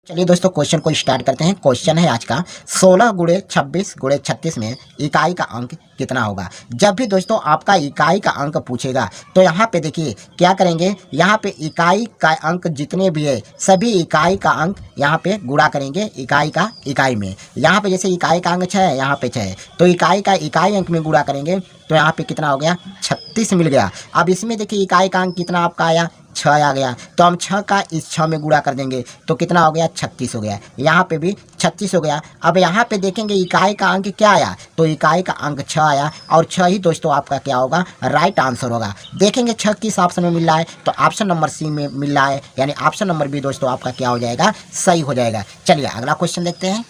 चलिए दोस्तों क्वेश्चन को स्टार्ट करते हैं। क्वेश्चन है आज का 16 गुणे 26 गुणे 36 में इकाई का अंक कितना होगा। जब भी दोस्तों आपका इकाई का अंक पूछेगा तो यहाँ पे देखिए क्या करेंगे, यहाँ पे इकाई का अंक जितने भी है सभी इकाई का अंक यहाँ पे गुणा करेंगे इकाई का इकाई में। यहाँ पे जैसे इकाई का अंक 6 है, यहाँ पे 6 है तो इकाई का इकाई अंक में गुणा करेंगे तो यहाँ पे कितना हो गया 36 मिल गया। अब इसमें देखिए इकाई का अंक कितना आपका आया 6 आ गया, तो हम 6 का इस 6 में गुणा कर देंगे तो कितना हो गया 36 हो गया। यहाँ पे भी 36 हो गया। अब यहाँ पे देखेंगे इकाई का अंक क्या आया, तो इकाई का अंक 6 आया और 6 ही दोस्तों आपका क्या होगा राइट आंसर होगा। देखेंगे 6 किस ऑप्शन में मिल रहा है, तो ऑप्शन नंबर सी में मिल रहा है, यानी ऑप्शन नंबर बी दोस्तों आपका क्या हो जाएगा सही हो जाएगा। चलिए अगला क्वेश्चन देखते हैं।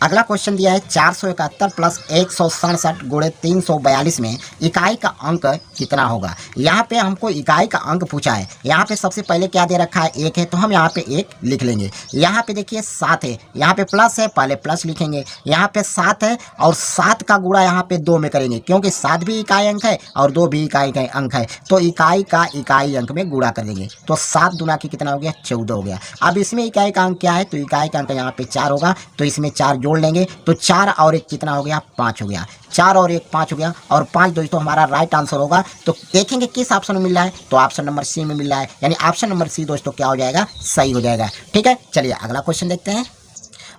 अगला क्वेश्चन दिया है 471 प्लस 167 गुणे 342 में इकाई का अंक कितना होगा। यहाँ पे हमको इकाई का अंक पूछा है। यहाँ पे सबसे पहले क्या दे रखा है 1 है, तो हम यहाँ पे 1 लिख लेंगे। यहाँ पे देखिए 7 है, यहाँ पे प्लस है, पहले प्लस लिखेंगे। यहाँ पे 7 है और 7 का गुणा यहाँ पे 2 में करेंगे, क्योंकि 7 भी इकाई अंक है और 2 भी इकाई का अंक है, तो इकाई का इकाई अंक में गुणा कर देंगे। तो 7 दूना की कितना हो गया 14 हो गया। अब इसमें इकाई का अंक क्या है, तो इकाई का अंक यहाँ पे 4 होगा, तो इसमें 4 जोड़ लेंगे तो 4 और 1 कितना हो गया 5 हो गया। 4 और 1 5 हो गया और 5 दोस्तों हमारा राइट आंसर होगा। तो देखेंगे किस ऑप्शन में मिल रहा है, तो ऑप्शन नंबर सी में मिल रहा है, यानी ऑप्शन नंबर सी दोस्तों क्या हो जाएगा सही हो जाएगा। ठीक है, चलिए अगला क्वेश्चन देखते हैं।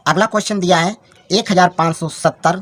अगला क्वेश्चन दिया है 1570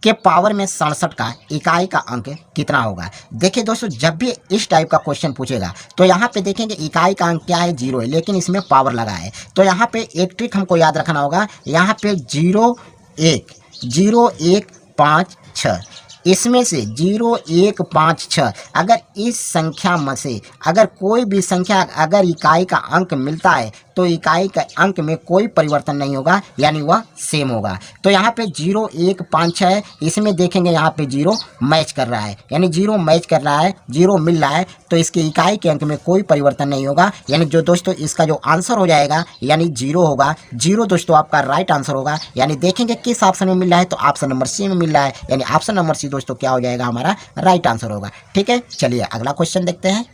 के पावर में 67 का इकाई का अंक कितना होगा। देखिए दोस्तों जब भी इस टाइप का क्वेश्चन पूछेगा तो यहाँ पे देखेंगे इकाई का अंक क्या है 0 है, लेकिन इसमें पावर लगा है। तो यहाँ पे एक ट्रिक हमको याद रखना होगा, यहाँ पे 0 1 5 6, इसमें से 0 1 5 6 अगर इस संख्या में से अगर कोई भी संख्या अगर इकाई का अंक मिलता है तो इकाई का अंक में कोई परिवर्तन नहीं होगा, यानी वह सेम होगा। तो यहाँ पे 0 1 5 6 है, इसमें देखेंगे यहाँ पे 0 मैच कर रहा है, यानी 0 मैच कर रहा है, 0 मिल रहा है, तो इसके इकाई के अंक में कोई परिवर्तन नहीं होगा, यानी जो दोस्तों इसका जो आंसर हो जाएगा यानी 0 होगा। 0 दोस्तों आपका राइट आंसर होगा। यानी देखेंगे किस ऑप्शन में मिल रहा है, तो ऑप्शन नंबर सी में मिल रहा है, यानी ऑप्शन नंबर सी दोस्तों क्या हो जाएगा हमारा राइट आंसर होगा। ठीक है, चलिए अगला क्वेश्चन देखते हैं।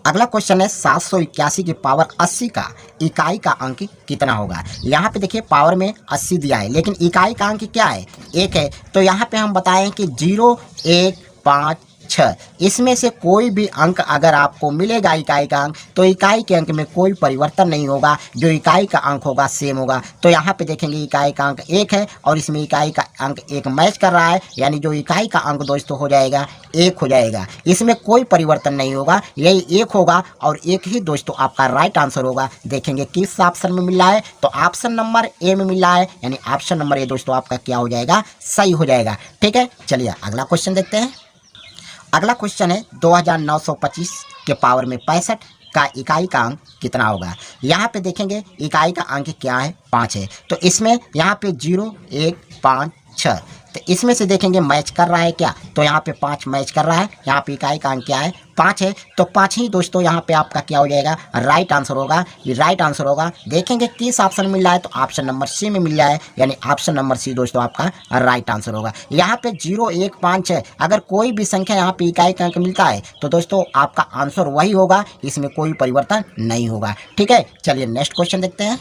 अगला क्वेश्चन है 781 की पावर 80 का इकाई का अंक कितना होगा। यहाँ पे देखिए पावर में 80 दिया है, लेकिन इकाई का अंक क्या है 1 है, तो यहाँ पे हम बताएं कि 0 1 5 6 इसमें से कोई भी अंक अगर आपको मिलेगा इकाई का अंक, तो इकाई के अंक में कोई परिवर्तन नहीं होगा, जो इकाई का अंक होगा सेम होगा। तो यहाँ पे देखेंगे इकाई का अंक 1 है और इसमें इकाई का अंक 1 मैच कर रहा है, यानी जो इकाई का अंक दोस्तों हो जाएगा 1 हो जाएगा, इसमें कोई परिवर्तन नहीं होगा, यही 1 होगा और 1 ही दोस्तों आपका राइट आंसर होगा। देखेंगे किस ऑप्शन में मिल रहा है, तो ऑप्शन नंबर ए में मिल रहा है, यानी ऑप्शन नंबर ए दोस्तों आपका क्या हो जाएगा सही हो जाएगा। ठीक है, चलिए अगला क्वेश्चन देखते हैं। अगला क्वेश्चन है 2925 के पावर में 65 का इकाई का अंक कितना होगा। यहाँ पे देखेंगे इकाई का अंक क्या है 5 है, तो इसमें यहाँ पे 0 1 5 6, तो इसमें से देखेंगे मैच कर रहा है क्या, तो यहाँ पे 5 मैच कर रहा है। यहाँ पे इकाई का अंक क्या है 5 है, तो 5 ही दोस्तों यहाँ पे आपका क्या हो जाएगा राइट आंसर होगा, ये राइट आंसर होगा। देखेंगे किस ऑप्शन में मिल रहा है, तो ऑप्शन नंबर सी में मिल रहा है, यानी ऑप्शन नंबर सी दोस्तों आपका राइट आंसर होगा। यहाँ पे 0 1 5 है, अगर कोई भी संख्या यहाँ पे इकाई का अंक मिलता है तो दोस्तों आपका आंसर वही होगा, इसमें कोई परिवर्तन नहीं होगा। ठीक है, चलिए नेक्स्ट क्वेश्चन देखते हैं।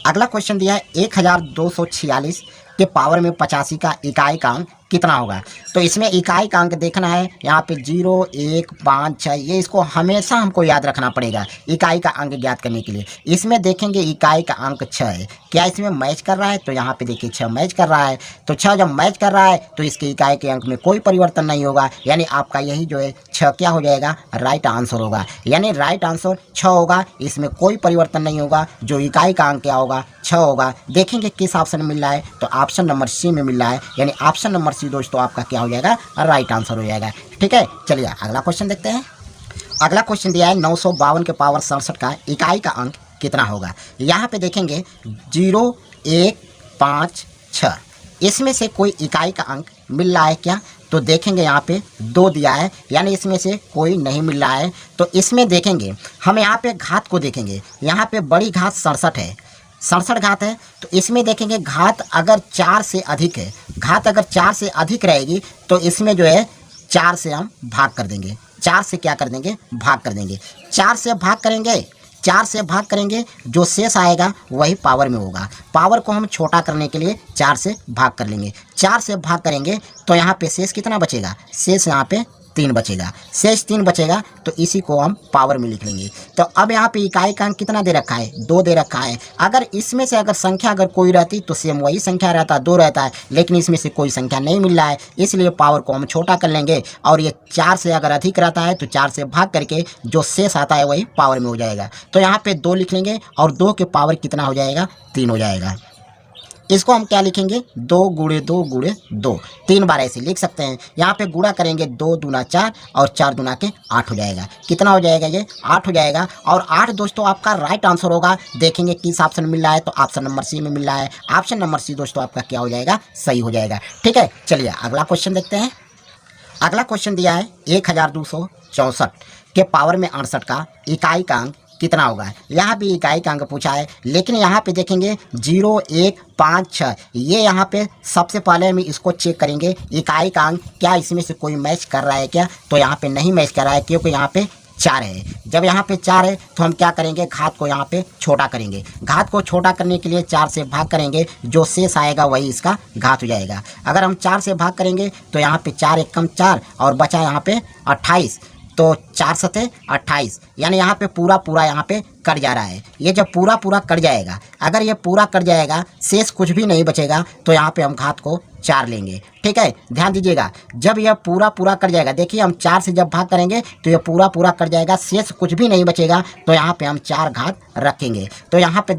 अगला क्वेश्चन दिया है 1246 के पावर में 85 का इकाई का अंक कितना होगा। तो इसमें इकाई का अंक देखना है, यहाँ पे 0 1 5 6, ये इसको हमेशा हमको याद रखना पड़ेगा इकाई का अंक ज्ञात करने के लिए। इसमें देखेंगे इकाई का अंक 6 है, क्या इसमें मैच कर रहा है, तो यहाँ पे देखिए 6 मैच कर रहा है, तो 6 जब मैच कर रहा है तो इसके इकाई के अंक में कोई परिवर्तन नहीं होगा, यानी आपका यही जो है 6 क्या हो जाएगा राइट आंसर होगा, यानी राइट आंसर 6 होगा, इसमें कोई परिवर्तन नहीं होगा, जो इकाई का अंक क्या होगा 6 होगा। देखेंगे किस ऑप्शन में मिल रहा है, तो ऑप्शन नंबर सी में मिल रहा है, यानी ऑप्शन नंबर सी दोस्तों आपका क्या हो जाएगा राइट आंसर हो जाएगा। ठीक है, चलिए अगला क्वेश्चन देखते हैं। अगला क्वेश्चन दिया है 952 के पावर 67 का इकाई का अंक कितना होगा। यहाँ पे देखेंगे 0 1 5 6, इसमें से कोई इकाई का अंक मिल रहा है क्या, तो देखेंगे यहाँ पे 2 दिया है, यानी इसमें से कोई नहीं मिल रहा है। तो इसमें देखेंगे हम यहाँ पे घात को देखेंगे, यहाँ पे बड़ी घात 67 है, 67 घात है, तो इसमें देखेंगे घात अगर 4 से अधिक है, घात अगर 4 से अधिक रहेगी तो इसमें जो है 4 से हम भाग कर देंगे, 4 से क्या कर देंगे भाग कर देंगे। 4 से भाग करेंगे 4 से भाग करेंगे, जो शेष आएगा वही पावर में होगा। पावर को हम छोटा करने के लिए 4 से भाग कर लेंगे। 4 से भाग करेंगे तो यहाँ पे शेष कितना बचेगा, शेष यहाँ पे 3 बचेगा, शेष 3 बचेगा, तो इसी को हम पावर में लिख लेंगे। तो अब यहाँ पे इकाई का अंक कितना दे रखा है, 2 दे रखा है। अगर इसमें से अगर संख्या अगर कोई रहती तो सेम वही संख्या रहता, 2 रहता है, लेकिन इसमें से कोई संख्या नहीं मिल रहा है, इसलिए पावर को हम छोटा कर लेंगे। और ये 4 से अगर अधिक रहता है तो 4 से भाग करके जो शेष आता है वही पावर में हो जाएगा। तो यहाँ पे 2 लिख लेंगे और 2 के पावर कितना हो जाएगा, 3 हो जाएगा। इसको हम क्या लिखेंगे, 2 गुणे 2 गुणे 2, 3 बार ऐसे लिख सकते हैं। यहाँ पे गुणा करेंगे, 2 दूना 4 और 4 दूना के 8 हो जाएगा। कितना हो जाएगा, ये 8 हो जाएगा। और 8 दोस्तों आपका राइट आंसर होगा। देखेंगे किस ऑप्शन मिल रहा है, तो ऑप्शन नंबर सी में मिल रहा है। ऑप्शन नंबर सी दोस्तों आपका क्या हो जाएगा, सही हो जाएगा। ठीक है, चलिए अगला क्वेश्चन देखते हैं। अगला क्वेश्चन दिया है 1264 के पावर में 68 का इकाई का अंक कितना होगा। यहाँ भी इकाई का अंक पूछा है, लेकिन यहाँ पे देखेंगे 0, 1, 5, 6, ये यहाँ पे सबसे पहले हम इसको चेक करेंगे इकाई का अंक क्या इसमें से कोई मैच कर रहा है क्या। तो यहाँ पे नहीं मैच कर रहा है, क्योंकि यहाँ पे 4 है। जब यहाँ पे 4 है तो हम क्या करेंगे, घात को यहाँ पे छोटा करेंगे। घात को छोटा करने के लिए 4 से भाग करेंगे, जो शेष आएगा वही इसका घात हो जाएगा। अगर हम 4 से भाग करेंगे तो यहाँ पे 4 एक कम 4 और बचा यहाँ पे 28, तो 4 सते 28, यानी यहाँ पे पूरा यहाँ पे कट जा रहा है। ये जब पूरा कट जाएगा, अगर ये पूरा कट जाएगा, शेष कुछ भी नहीं बचेगा, तो यहाँ पे हम घात को 4 लेंगे। ठीक है, ध्यान दीजिएगा, जब यह पूरा कट जाएगा, देखिए हम 4 से जब भाग करेंगे तो ये पूरा कट जाएगा, शेष कुछ भी नहीं बचेगा, तो यहाँ पे हम 4 घात रखेंगे। तो यहाँ पे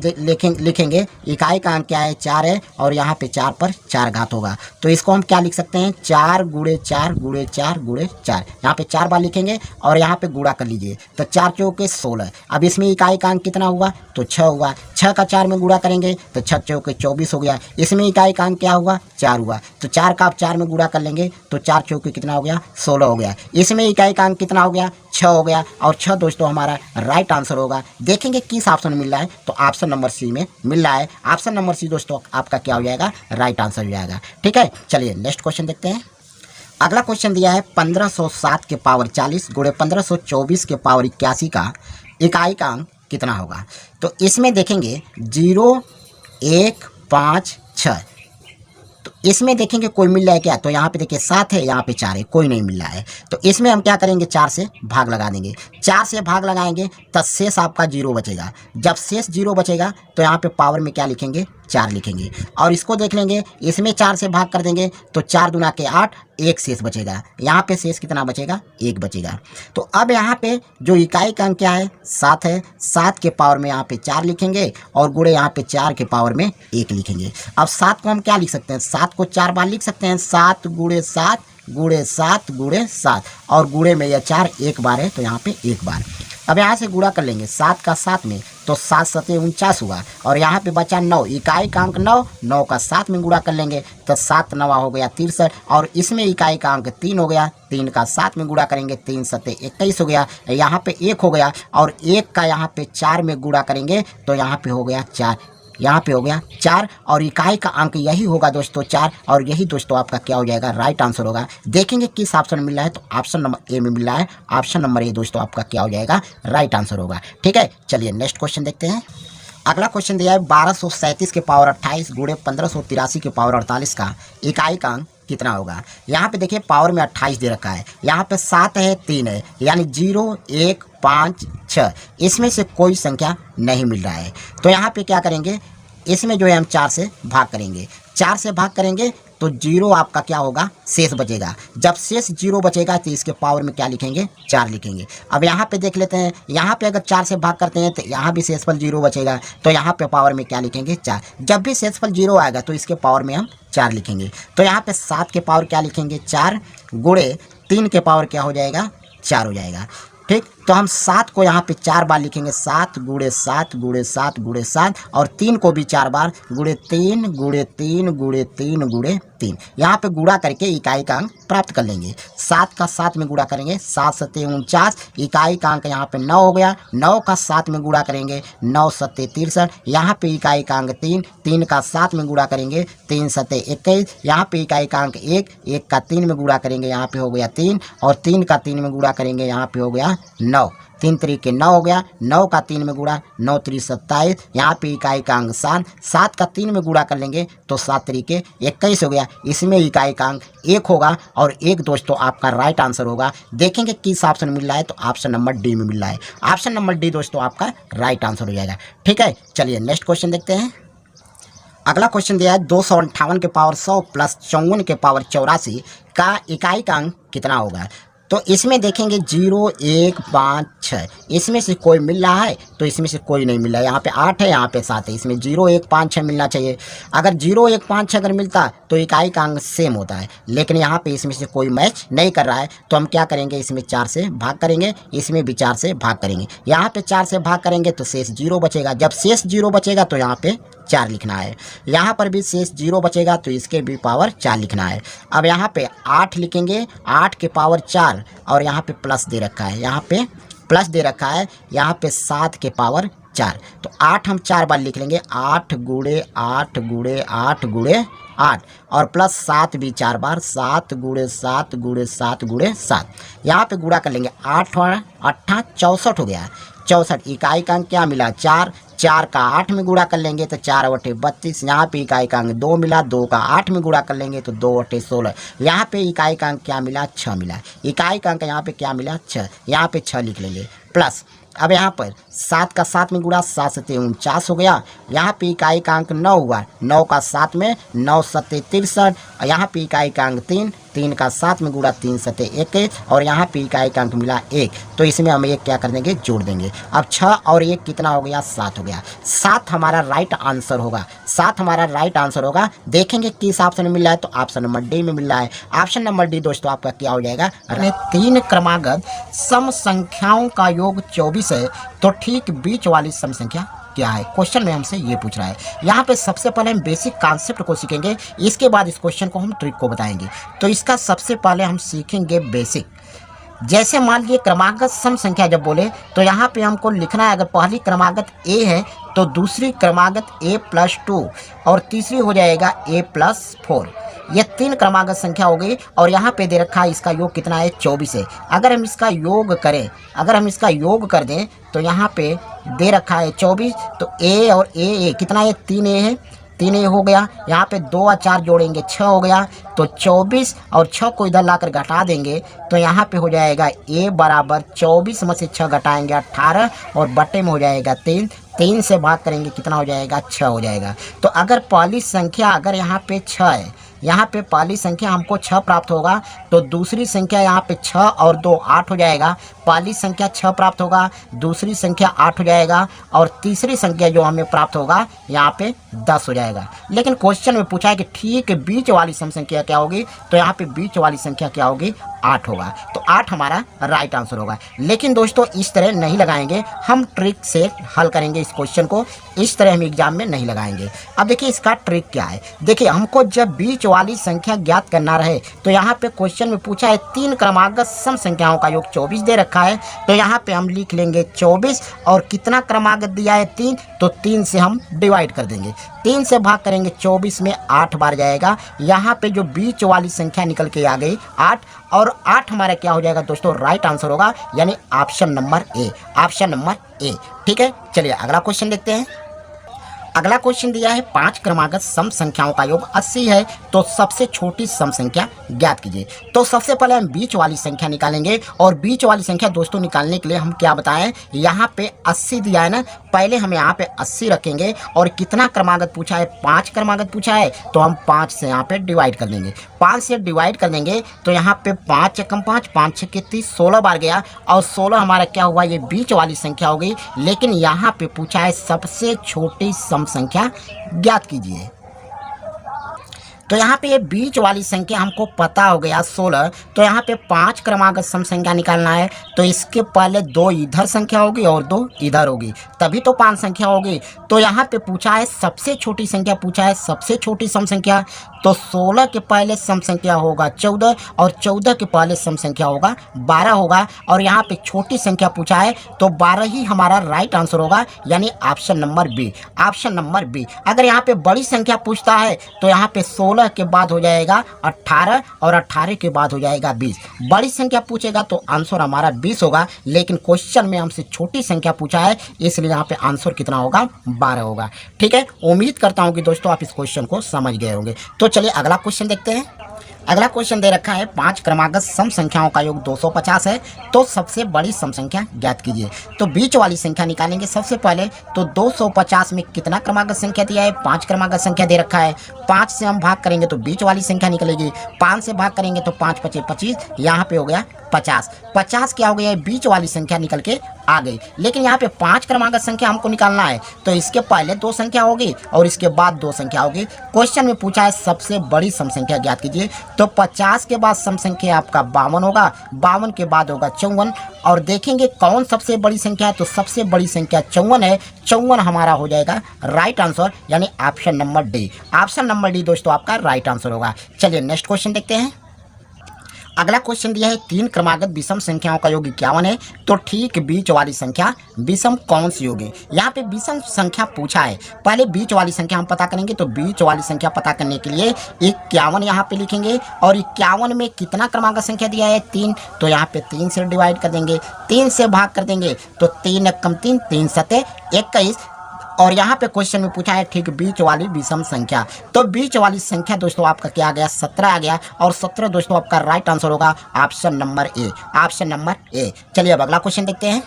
लिखेंगे इकाई का अंक क्या है, 4 है, और यहाँ पे 4 पर 4 घात होगा। तो इसको हम क्या लिख सकते हैं, 4 गुणे 4 गुणे 4 गुणे 4। यहाँ पे 4 बार लिखेंगे और यहाँ पे गुणा कर लीजिए, तो 4 चौके 16। अब इसमें इकाई का अंक कितना हुआ, तो 6 हुआ। 6 का 4 में गुणा करेंगे तो 6 चौके 24 हो गया। इसमें इकाई का अंक क्या हुआ, 4 हुआ। तो 4 का आप 4 में गुणा कर लेंगे तो 4 चौके कितना हो गया, 16 हो गया। इसमें इकाई का अंक कितना हो गया, 6 हो गया। और 6 दोस्तों हमारा राइट आंसर होगा। देखेंगे किस ऑप्शन में मिल रहा है, तो ऑप्शन नंबर सी में मिल रहा है। ऑप्शन नंबर सी दोस्तों आपका क्या हो जाएगा, राइट आंसर हो जाएगा। ठीक है, चलिए नेक्स्ट क्वेश्चन देखते हैं। अगला क्वेश्चन दिया है 1507 के पावर 40 गुणे 1524 के पावर 81 का इकाई का अंक कितना होगा। तो इसमें देखेंगे 0, 1, 5, 6, तो इसमें देखेंगे कोई मिल रहा है क्या, तो यहाँ पे देखिए 7 है, यहाँ पे 4 है, कोई नहीं मिल रहा है। तो इसमें हम क्या करेंगे, 4 से भाग लगा देंगे। 4 से भाग लगाएंगे तब शेष आपका 0 बचेगा। जब शेष 0 बचेगा तो यहाँ पे पावर में क्या लिखेंगे, 4 लिखेंगे। और इसको देख लेंगे, इसमें 4 से भाग कर देंगे तो 4 दूना के 8, 1 शेष बचेगा। यहाँ पे शेष कितना बचेगा, 1 बचेगा। तो अब यहाँ पे जो इकाई का अंक क्या है, 7 है। 7 के पावर में यहाँ पे 4 लिखेंगे और गुणे यहाँ पे 4 के पावर में 1 लिखेंगे। अब 7 को हम क्या लिख सकते हैं, 7 को 4 बार लिख सकते हैं, 7 गुणे 7 गुणे 7 गुणे 7, और गुणे में यह 4 एक बार है, तो यहाँ पे 1 बार। अब यहाँ से गुणा कर लेंगे 7 का 7 में, तो 7 सते 49 हुआ। और यहाँ पे बचा 9, इकाई का अंक 9, 9 का 7 में गुणा कर लेंगे तो 7 9 हो गया 63। और इसमें इकाई का अंक 3 हो गया, 3 का 7 में गुणा करेंगे, 3 सते 21 हो गया। यहाँ पे 1 हो गया, और 1 का यहाँ पे 4 में गुणा करेंगे तो यहाँ पे हो गया 4, यहाँ पे हो गया 4। और इकाई का अंक यही होगा दोस्तों, 4। और यही दोस्तों आपका क्या हो जाएगा, राइट आंसर होगा। देखेंगे किस ऑप्शन में मिल रहा है, तो ऑप्शन नंबर ए में मिल रहा है। ऑप्शन नंबर ए दोस्तों आपका क्या हो जाएगा, राइट आंसर होगा। ठीक है, चलिए नेक्स्ट क्वेश्चन देखते हैं। अगला क्वेश्चन दिया है 1237 के पावर 28 गुणे 1583 के पावर 48 का इकाई का अंक कितना होगा। यहाँ पे देखिए पावर में 28 दे रखा है, यहाँ पे 7 है, 3 है, यानी 0, 1, 5, 6, इसमें से कोई संख्या नहीं मिल रहा है। तो यहाँ पे क्या करेंगे, इसमें जो है हम 4 से भाग करेंगे। 4 से भाग करेंगे तो 0 आपका क्या होगा, शेष बचेगा। जब शेष 0 बचेगा तो इसके पावर में क्या लिखेंगे, 4 लिखेंगे। अब यहाँ पे देख लेते हैं, यहाँ पे अगर 4 से भाग करते हैं तो यहाँ भी शेषफल 0 बचेगा, तो यहाँ पे पावर में क्या लिखेंगे, 4। जब भी शेषफल 0 आएगा तो इसके पावर में हम 4 लिखेंगे। तो यहाँ पे 7 के पावर क्या लिखेंगे, 4, गुणे 3 के पावर क्या हो जाएगा, 4 हो जाएगा। ठीक, तो हम 7 को यहाँ पे 4 बार लिखेंगे, 7 गुणे 7 गुणे 7 गुणे 7, और 3 को भी 4 बार, गुणे 3 गुणे 3 गुणे 3 गुणे 3। यहाँ पे गुणा करके इकाई का अंक प्राप्त कर लेंगे। 7 का 7 में गुणा करेंगे, 7 सते 49, इकाई का अंक यहाँ पे 9 हो गया। 9 का 7 में गुणा करेंगे, 9 सते 63, यहाँ पे इकाई का अंक 3, 3 का 7 में गुणा करेंगे, 3 सते 21, यहाँ पे इकाई का अंक 1, 1 का 3 में गुणा करेंगे, यहाँ पे हो गया 3, और 3 का 3 में गुणा करेंगे, यहाँ पे हो गया 9। 9, 3 तरीके 9 हो गया, 9 का 3 में गुणा, 9 3 27, यहाँ पे इकाई का अंक 7, 7 का 3 में गुणा कर लेंगे तो 7 तरीके 21 हो गया। इसमें इकाई का अंक 1 होगा और 1 दोस्तों आपका राइट आंसर होगा। देखेंगे किस ऑप्शन मिल रहा है, तो ऑप्शन नंबर डी में मिल रहा है। ऑप्शन नंबर डी दोस्तों आपका राइट आंसर हो जाएगा। ठीक है, चलिए नेक्स्ट क्वेश्चन देखते हैं। अगला क्वेश्चन दिया है 258 के पावर 100 प्लस 54 के पावर 84 का इकाई का अंक कितना होगा। तो इसमें देखेंगे 0 1 5 6, इसमें से कोई मिल रहा है तो इसमें से कोई नहीं मिल रहा है। यहाँ पे 8 है, यहाँ पे 7 है, इसमें 0 1 5 6 मिलना चाहिए। अगर 0 1 5 6 अगर मिलता तो इकाई का अंक सेम होता है, लेकिन यहाँ पे इसमें से कोई मैच नहीं कर रहा है। तो हम क्या करेंगे, इसमें 4 से भाग करेंगे, इसमें भी 4 से भाग करेंगे। यहाँ पे 4 से भाग करेंगे तो शेष 0 बचेगा। जब शेष 0 बचेगा तो यहाँ पे 4 लिखना है। यहाँ पर भी शेष 0 बचेगा तो इसके भी पावर 4 लिखना है। अब यहाँ पे 8 लिखेंगे, 8 के पावर 4 और यहाँ पे प्लस दे रखा है, यहाँ पे प्लस दे रखा है, यहाँ पे 7 के पावर 4। तो 8 हम 4 बार लिख लेंगे, 8 गुणे 8 गुणे 8 गुणे 8 और प्लस 7 भी 4 बार, 7 गुणे 7 गुणे 7 गुणे 7। यहाँ पे गुणा कर लेंगे, 8 और 8 64 हो गया। 64 इकाई का अंक क्या मिला 4, 4 का 8 में गुणा कर लेंगे तो 4 बटे 32। यहाँ पे इकाई का अंक 2 मिला, 2 का 8 में गुणा कर लेंगे तो 2 बटे 16। यहाँ पे इकाई का अंक क्या मिला 6 मिला। इकाई का अंक यहाँ पे क्या मिला 6, यहाँ पे 6 लिख लेंगे प्लस। अब यहाँ पर 7 का 7 में गुणा, 7 सते 49 हो गया। यहाँ पे इकाई का अंक 9 हुआ, 9 का 7 में 9 सते 63। यहाँ पे इकाई का अंक 3, 3 का 7 में गुणा, 3 सते 21 और यहाँ पे इकाई का अंक मिला 1। तो इसमें हम 1 क्या कर देंगे, जोड़ देंगे। अब 6 और 1 कितना हो गया 7 हो गया। 7 हमारा राइट आंसर होगा, 7 हमारा राइट आंसर होगा। देखेंगे किस ऑप्शन में मिल रहा है, तो ऑप्शन नंबर डी में मिल रहा है। ऑप्शन नंबर डी दोस्तों आपका क्या हो जाएगा। 3 क्रमागत सम संख्याओं का योग 24 है, तो ठीक बीच वाली सम संख्या क्या है। क्वेश्चन में हमसे ये पूछ रहा है। यहाँ पे सबसे पहले हम बेसिक कॉन्सेप्ट को सीखेंगे, इसके बाद इस क्वेश्चन को हम ट्रिक को बताएंगे। तो इसका सबसे पहले हम सीखेंगे बेसिक। जैसे मान लीजिए क्रमागत सम संख्या जब बोले तो यहाँ पे हमको लिखना है, अगर पहली क्रमागत a है तो दूसरी क्रमागत a+2 और तीसरी हो जाएगा a+4। ये 3 क्रमागत संख्या हो गई और यहाँ पे दे रखा है इसका योग कितना है 24 है। अगर हम इसका योग करें, अगर हम इसका योग कर दें तो यहाँ पे दे रखा है 24, तो a और a कितना है 3a है, 3a हो गया। यहाँ पे 2 और 4 जोड़ेंगे 6 हो गया। तो 24 और 6 को इधर लाकर घटा देंगे तो यहाँ पे हो जाएगा a बराबर 24 में से 6 घटाएंगे 18 और बटे में हो जाएगा 3, 3 से भाग करेंगे कितना हो जाएगा 6 हो जाएगा। तो अगर पहली संख्या अगर यहाँ पे 6 है, यहाँ पे पहली संख्या हमको 6 प्राप्त होगा, तो दूसरी संख्या यहाँ पे 6 और 2 8 हो जाएगा। पहली संख्या 6 प्राप्त होगा, दूसरी संख्या 8 हो जाएगा और तीसरी संख्या जो हमें प्राप्त होगा यहाँ पे 10 हो जाएगा। लेकिन क्वेश्चन में पूछा है कि ठीक बीच वाली सम संख्या क्या होगी, तो यहाँ पे बीच वाली संख्या क्या होगी 8 होगा। तो 8 हमारा राइट आंसर होगा। लेकिन दोस्तों इस तरह नहीं लगाएंगे, हम ट्रिक से हल करेंगे इस क्वेश्चन को, इस तरह हम एग्जाम में नहीं लगाएंगे। अब देखिए इसका ट्रिक क्या है। देखिए हमको जब बीच वाली संख्या ज्ञात करना रहे तो यहाँ पे क्वेश्चन में पूछा है 3 क्रमागत सम संख्याओं का योग 24 दे रखा है, तो यहाँ पे हम लिख लेंगे 24 और कितना क्रमागत दिया है 3, तो 3 से हम डिवाइड कर देंगे, 3 से भाग करेंगे 24 में 8 बार जाएगा। यहाँ पे जो बीच वाली संख्या निकल के आ गई 8 और 8 हमारा क्या हो जाएगा दोस्तों राइट आंसर होगा, यानी option number A, option number A. ठीक है, चलिए अगला क्वेश्चन देखते हैं। अगला क्वेश्चन दिया है 5 क्रमागत सम संख्याओं का योग 80 है, तो सबसे छोटी सम संख्या ज्ञात कीजिए। तो सबसे पहले हम बीच वाली संख्या निकालेंगे और बीच वाली संख्या दोस्तों निकालने के लिए हम क्या बताएं, यहाँ पे 80 दिया है ना, पहले हम यहाँ पे 80 रखेंगे और कितना क्रमागत पूछा है 5 क्रमागत पूछा है, तो हम 5 से यहाँ पे डिवाइड कर देंगे। 5 से डिवाइड कर देंगे तो यहाँ पे 5 × 5 5 × 30 16 बार गया और 16 हमारा क्या हुआ, ये बीच वाली संख्या हो गई। लेकिन यहाँ पे पूछा है सबसे छोटी सम संख्या ज्ञात कीजिए। तो यहाँ पे ये बीच वाली संख्या हमको पता हो गया 16, तो यहाँ पे 5 क्रमागत सम संख्या निकालना है, तो इसके पहले 2 इधर संख्या होगी और 2 इधर होगी, तभी तो 5 संख्या होगी। तो यहाँ पे पूछा है सबसे छोटी संख्या, पूछा है सबसे छोटी सम संख्या, तो 16 के पहले सम संख्या होगा 14 और 14 के पहले सम संख्या होगा 12 होगा और यहाँ पे छोटी संख्या पूछा है तो 12 ही हमारा राइट आंसर होगा, यानी option number B, option number B. अगर यहाँ पे बड़ी संख्या पूछता है तो यहाँ पे 16 16 के बाद हो जाएगा 18 और 18 के बाद हो जाएगा 20। बड़ी संख्या पूछेगा तो आंसर हमारा 20 होगा, लेकिन क्वेश्चन में हमसे छोटी संख्या पूछा है इसलिए यहाँ पे आंसर कितना होगा 12 होगा। ठीक है, उम्मीद करता हूँ कि दोस्तों आप इस क्वेश्चन को समझ गए होंगे। तो चलिए अगला क्वेश्चन देखते हैं। अगला क्वेश्चन दे रखा है 5 क्रमागत सम संख्याओं का योग 250 है, तो सबसे बड़ी सम संख्या ज्ञात कीजिए। तो बीच वाली संख्या निकालेंगे सबसे पहले। तो 250 में कितना क्रमागत संख्या दिया है, 5 क्रमागत संख्या दे रखा है। 5 से हम भाग करेंगे तो बीच वाली संख्या निकलेगी। 5 से भाग करेंगे तो 5 पचे 25, यहाँ पे हो गया 50। 50 क्या हो गया, बीच वाली संख्या निकल के आ गई। लेकिन यहाँ पे 5 क्रमागत संख्या हमको निकालना है, तो इसके पहले 2 संख्या होगी और इसके बाद 2 संख्या होगी। क्वेश्चन में पूछा है सबसे बड़ी सम संख्या ज्ञात कीजिए। तो 50 के बाद सम संख्या आपका 52 होगा, 52 के बाद होगा 54। और देखेंगे कौन सबसे बड़ी संख्या है, तो सबसे बड़ी संख्या 54 है। 54 हमारा हो जाएगा राइट आंसर, यानी option number D. Option number D दोस्तों आपका राइट आंसर होगा। चलिए नेक्स्ट क्वेश्चन देखते हैं। अगला क्वेश्चन दिया है 3 क्रमागत विषम संख्याओं का योग 51 है, तो ठीक बीच वाली संख्या विषम कौन सी होगी। यहाँ पे विषम संख्या पूछा है, पहले बीच वाली संख्या हम पता करेंगे। तो बीच वाली संख्या पता करने के लिए 51 यहाँ पे लिखेंगे, और 51 में कितना क्रमागत संख्या दिया है 3, तो यहाँ पे 3 से डिवाइड कर देंगे, 3 से भाग कर देंगे तो 3 कम 3, 3 सते 21। और यहाँ पे क्वेश्चन में पूछा है ठीक बीच वाली विषम संख्या। तो बीच वाली संख्या दोस्तों आपका क्या आ गया, 17 आ गया। और 17 दोस्तों आपका राइट आंसर होगा option number A, option number A. चलिए अब अगला क्वेश्चन देखते हैं।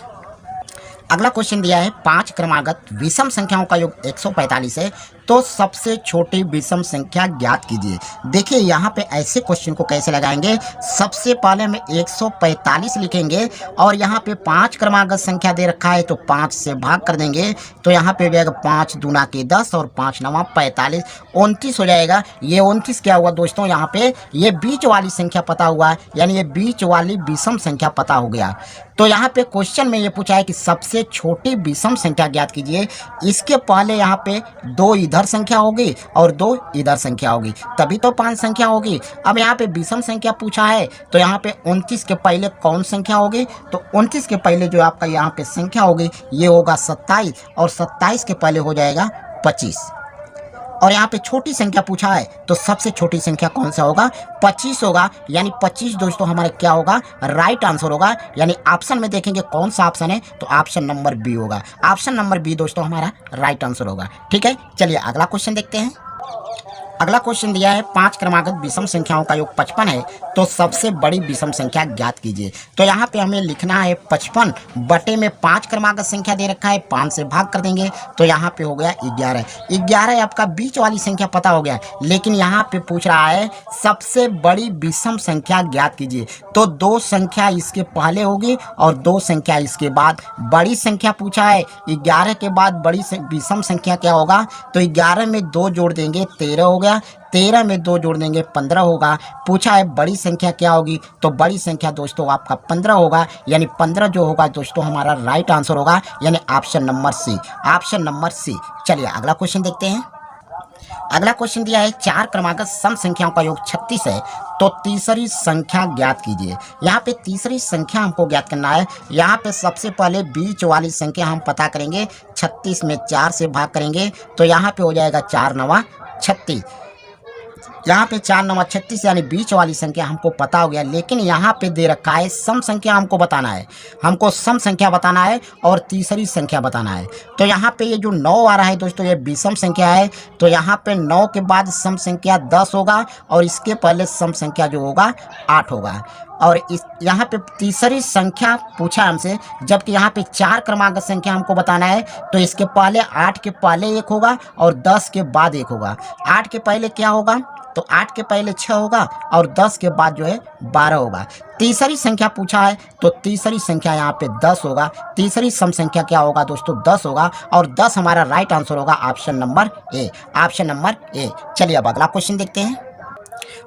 अगला क्वेश्चन दिया है 5 क्रमागत विषम संख्याओं का योग 145 है, तो सबसे छोटी विषम संख्या ज्ञात कीजिए। देखिए यहाँ पे ऐसे क्वेश्चन को कैसे लगाएंगे, सबसे पहले में 145 लिखेंगे और यहाँ पे 5 क्रमागत संख्या दे रखा है, तो 5 से भाग कर देंगे तो यहाँ पे हो जाएगा 5 दूना के 10 और 5 नवा 45, 29 हो जाएगा। ये 29 क्या हुआ दोस्तों, यहाँ पे ये बीच वाली संख्या पता हुआ है, यानी ये बीच वाली विषम संख्या पता हो गया। तो यहाँ पे क्वेश्चन में ये पूछा है कि सबसे छोटी विषम संख्या ज्ञात कीजिए। इसके पहले यहाँ पे 2 इधर संख्या होगी और 2 इधर संख्या होगी, तभी तो 5 संख्या होगी। अब यहाँ पे विषम संख्या पूछा है, तो यहाँ पे 29 के पहले कौन संख्या होगी, तो 29 के पहले जो आपका यहाँ पे संख्या होगी ये होगा 27, और 27 के पहले हो जाएगा 25। और यहाँ पे छोटी संख्या पूछा है, तो सबसे छोटी संख्या कौन सा होगा, 25 होगा। यानी 25 दोस्तों हमारे क्या होगा, राइट आंसर होगा। यानी ऑप्शन में देखेंगे कौन सा ऑप्शन है, तो ऑप्शन नंबर बी होगा। ऑप्शन नंबर बी दोस्तों हमारा राइट आंसर होगा। ठीक है, चलिए अगला क्वेश्चन देखते हैं। अगला क्वेश्चन दिया है 5 क्रमागत विषम संख्याओं का योग 55 है, तो सबसे बड़ी विषम संख्या ज्ञात कीजिए। तो यहाँ पे हमें लिखना है 55 बटे में 5 क्रमागत संख्या दे रखा है, 5 से भाग कर देंगे तो यहाँ पे हो गया 11। 11 आपका बीच वाली संख्या पता हो गया, लेकिन यहाँ पे पूछ रहा है सबसे बड़ी विषम संख्या ज्ञात कीजिए। तो 2 संख्या इसके पहले होगी और 2 संख्या इसके बाद। बड़ी संख्या पूछा है, 11 के बाद बड़ी विषम संख्या क्या होगा, तो 11 में 2 जोड़ देंगे 13 हो गया, 13 में 2 जोड़ देंगे 15 होगा। पूछा है बड़ी संख्या क्या होगी, तो बड़ी संख्या दोस्तों आपका 15 होगा। यानी 15 जो होगा दोस्तों हमारा राइट आंसर होगा, यानी option number C, option number C. चलिए अगला क्वेश्चन देखते हैं। अगला क्वेश्चन दिया है 4 क्रमागत सम संख्याओं का योग 36 है, तो तीसरी संख्या ज्ञात कीजिए। यहाँ पे तीसरी संख्या हमको ज्ञात करना है। यहाँ पे सबसे पहले बीच वाली संख्या हम पता करेंगे, 36 में 4 से भाग करेंगे तो यहाँ पे हो जाएगा 4 नवा 36। यहाँ पे 4 नवा 36 यानी बीच वाली संख्या हमको पता हो गया। लेकिन यहाँ पे दे रखा है सम संख्या हमको बताना है, हमको सम संख्या बताना है और तीसरी संख्या बताना है। तो यहाँ पे ये जो 9 आ रहा है दोस्तों ये विषम संख्या है, तो यहाँ पे 9 के बाद सम संख्या 10 होगा और इसके पहले सम संख्या जो होगा 8 होगा। और इस यहाँ पे तीसरी संख्या पूछा हमसे, जबकि यहाँ पे 4 क्रमागत संख्या हमको बताना है, तो इसके पहले 8 के पहले 1 होगा और 10 के बाद 1 होगा। 8 के पहले क्या होगा, तो 8 के पहले 6 होगा और 10 के बाद जो है 12 होगा। तीसरी संख्या पूछा है, तो तीसरी संख्या यहाँ पे 10 होगा। तीसरी सम संख्या क्या होगा दोस्तों, 10 होगा, और 10 हमारा राइट आंसर होगा option number A, option number A. चलिए अब अगला क्वेश्चन देखते हैं।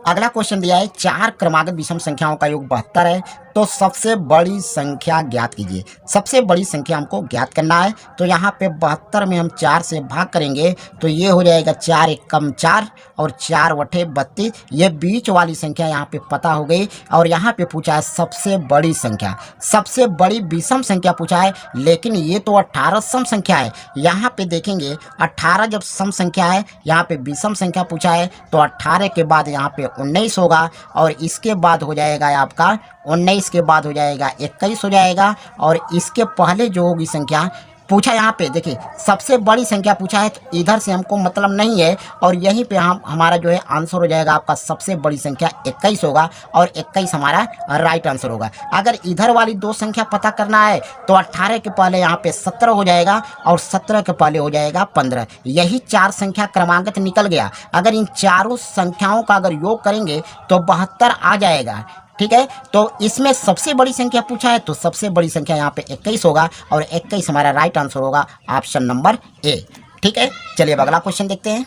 अगला क्वेश्चन दिया है 4 क्रमागत विषम संख्याओं का योग 72 है, तो सबसे बड़ी संख्या ज्ञात कीजिए। सबसे बड़ी संख्या हमको ज्ञात करना है। तो यहाँ पे 72 में हम 4 से भाग करेंगे तो ये हो जाएगा 4 एकम 4 और 4 बटे 32। ये बीच वाली संख्या यहाँ पे पता हो गई। और यहाँ पे पूछा है सबसे बड़ी संख्या, सबसे बड़ी विषम संख्या पूछा है, लेकिन ये तो 18 सम संख्या है। यहाँ पे देखेंगे 18 जब सम संख्या है, यहाँ पे विषम संख्या पूछा है तो 18 के बाद यहाँ पे 19 होगा और इसके बाद हो जाएगा आपका 19 के बाद हो जाएगा 21 हो जाएगा। और इसके पहले जो होगी संख्या पूछा यहाँ पे देखिए सबसे बड़ी संख्या पूछा है, तो इधर से हमको मतलब नहीं है और यहीं पे हमारा जो है आंसर हो जाएगा आपका सबसे बड़ी संख्या 21 होगा और 21 हमारा राइट आंसर होगा। अगर इधर वाली दो संख्या पता करना है तो 18 के पहले यहाँ पे 17 हो जाएगा और 17 के पहले हो जाएगा 15। यही 4 संख्या क्रमागत निकल गया। अगर इन चारों संख्याओं का अगर योग करेंगे तो 72 आ जाएगा। ठीक है, तो इसमें सबसे बड़ी संख्या पूछा है तो सबसे बड़ी संख्या यहाँ पे 21 होगा और 21 हमारा राइट आंसर होगा ऑप्शन नंबर ए। ठीक है, चलिए अब अगला क्वेश्चन देखते हैं।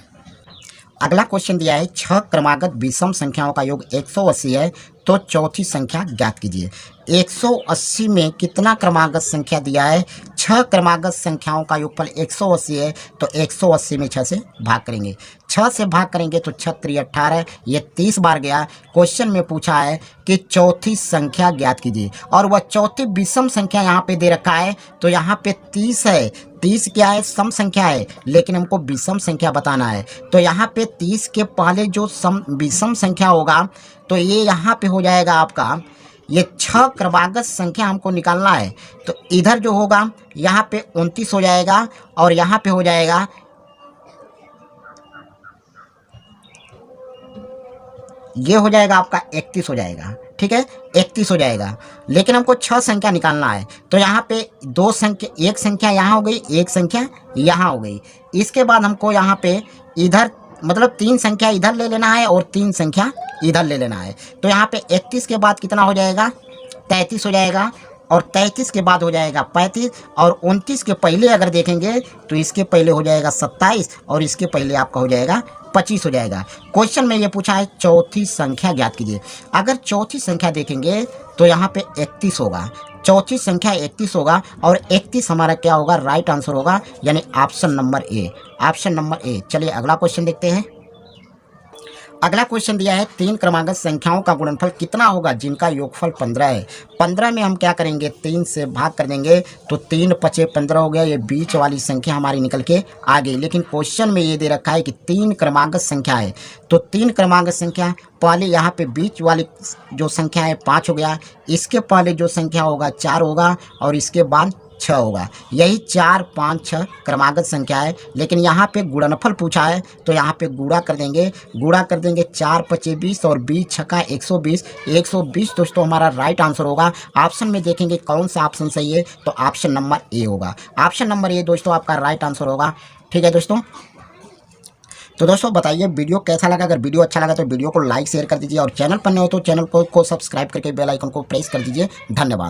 अगला क्वेश्चन दिया है 6 क्रमागत विषम संख्याओं का योग 180 है तो चौथी संख्या ज्ञात कीजिए। 180 में कितना क्रमागत संख्या दिया है? 6 क्रमागत संख्याओं का योगफल 180 है तो 180 में 6 से भाग करेंगे। 6 से भाग करेंगे तो 6 3 18, ये 30 बार गया। क्वेश्चन में पूछा है कि चौथी संख्या ज्ञात कीजिए और वह चौथी विषम संख्या यहाँ पे दे रखा है तो यहाँ पे 30 है। 30 क्या है? सम संख्या है, लेकिन हमको विषम संख्या बताना है। तो यहाँ पे 30 के पहले जो विषम संख्या होगा तो ये यहाँ पे हो जाएगा आपका, ये 6 क्रमागत संख्या हमको निकालना है। तो इधर जो होगा यहाँ पे 29 हो जाएगा और यहाँ पे हो जाएगा, ये हो जाएगा आपका 31 हो जाएगा। ठीक है, 31 हो जाएगा, लेकिन हमको 6 संख्या निकालना है। तो यहाँ पे दो संख्या, एक संख्या यहाँ हो गई, एक संख्या यहाँ हो गई। इसके बाद हमको यहाँ पे इधर मतलब 3 संख्या इधर ले लेना है और 3 संख्या इधर ले लेना है। तो यहाँ पे 31 के बाद कितना हो जाएगा? 33 हो जाएगा और 33 के बाद हो जाएगा 35 और 29 के पहले अगर देखेंगे तो इसके पहले हो जाएगा 27 और इसके पहले आपका हो जाएगा 25 हो जाएगा। क्वेश्चन में ये पूछा है चौथी संख्या ज्ञात कीजिए। अगर चौथी संख्या देखेंगे तो यहाँ पे 31 होगा, चौथी संख्या 31 होगा और 31 हमारा क्या होगा? राइट आंसर होगा, यानी option number A. Option number A. चलिए अगला क्वेश्चन देखते हैं। अगला क्वेश्चन दिया है 3 क्रमागत संख्याओं का गुणनफल कितना होगा जिनका योगफल 15 है। 15 में हम क्या करेंगे? 3 से भाग कर देंगे तो 3 पचे 15 हो गया। ये बीच वाली संख्या हमारी निकल के आ गई, लेकिन क्वेश्चन में ये दे रखा है कि 3 क्रमागत संख्या है। तो 3 क्रमागत संख्या पहले यहाँ पे बीच वाली जो संख्या है 5 हो गया, इसके पहले जो संख्या होगा 4 होगा और इसके बाद 6 होगा। यही 4 5 6 क्रमागत संख्या है, लेकिन यहाँ पे गुणनफल पूछा है तो यहाँ पे गुणा कर देंगे। 4 पचे 20 और 20 छक्का 120। 120 दोस्तों हमारा राइट आंसर होगा। ऑप्शन में देखेंगे कौन सा ऑप्शन सही है तो ऑप्शन नंबर ए होगा। ऑप्शन नंबर ए दोस्तों आपका राइट आंसर होगा। ठीक है दोस्तों, तो दोस्तों बताइए वीडियो कैसा लगा। अगर वीडियो अच्छा लगा तो वीडियो को लाइक शेयर कर दीजिए और चैनल पर नए हो तो चैनल को सब्सक्राइब करके बेल आइकन को प्रेस कर दीजिए। धन्यवाद।